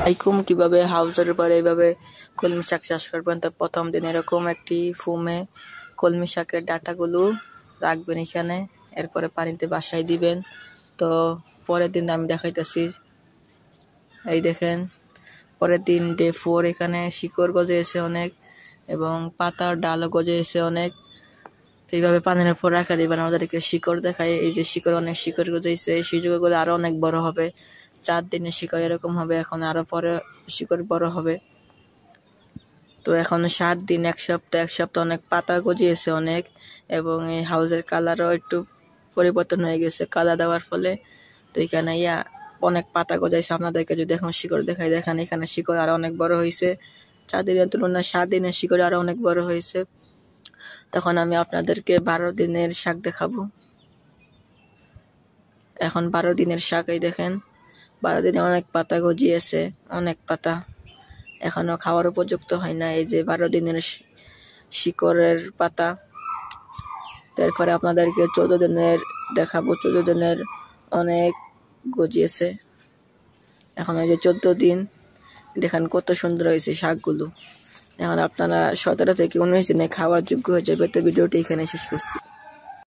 আইকুম কিভাবে হাউসের উপরে এইভাবে কলমি শাক চাষ করবেন। তো প্রথম দিন এরকম একটি ফুমে কলমি শাকের ডাঁটাগুলো রাখবেন এখানে, এরপরে পানিতে বাসায় দিবেন। তো পরের দিন আমি দেখাইতেছি, এই দেখেন পরের দিন ডে 4 এখানে শিকড় গজে এসে অনেক এবং পাতার ডালও গজে এসে অনেক। তো এইভাবে পানির উপর রাখা দিবেন। আমাদেরকে শিকড় দেখায়, এই যে শিকড় অনেক শিকড় গজেছে, সেই শিকড়গুলো আরো অনেক বড় হবে। 4 দিনে শিকড় এরকম হবে, এখন আরো পরে শিকড় বড় হবে। তো এখন 7 দিন, এক সপ্তাহ অনেক পাতা গজিয়েছে অনেক, এবং এই হাউসের কালারও একটু পরিবর্তন হয়ে গেছে কাদা দেওয়ার ফলে। তো এখানে অনেক পাতা গজাইছে। আপনাদেরকে যদি এখন শিকড় দেখাই, দেখেন এখানে শিকড় আরো অনেক বড় হয়েছে। 4 দিনের তুলনায় 7 দিনের শিকড় আরো অনেক বড় হয়েছে। তখন আমি আপনাদেরকে 12 দিনের শাক দেখাবো। এখন 12 দিনের শাক, এই দেখেন 12 দিনে অনেক পাতা গজিয়েছে, অনেক পাতা এখনো খাওয়ার উপযুক্ত হয় না। এই যে 12 দিনের শিকড়ের পাতা। তারপরে আপনাদেরকে 14 দিনের দেখাবো। 14 দিনের অনেক গজিয়েছে। এখন এই যে 14 দিন, দেখেন কত সুন্দর হয়েছে শাকগুলো। এখন আপনারা 17 থেকে 19 দিনে খাওয়ার যোগ্য হয়ে যাবে। তো ভিডিওটি এখানে শেষ করছি।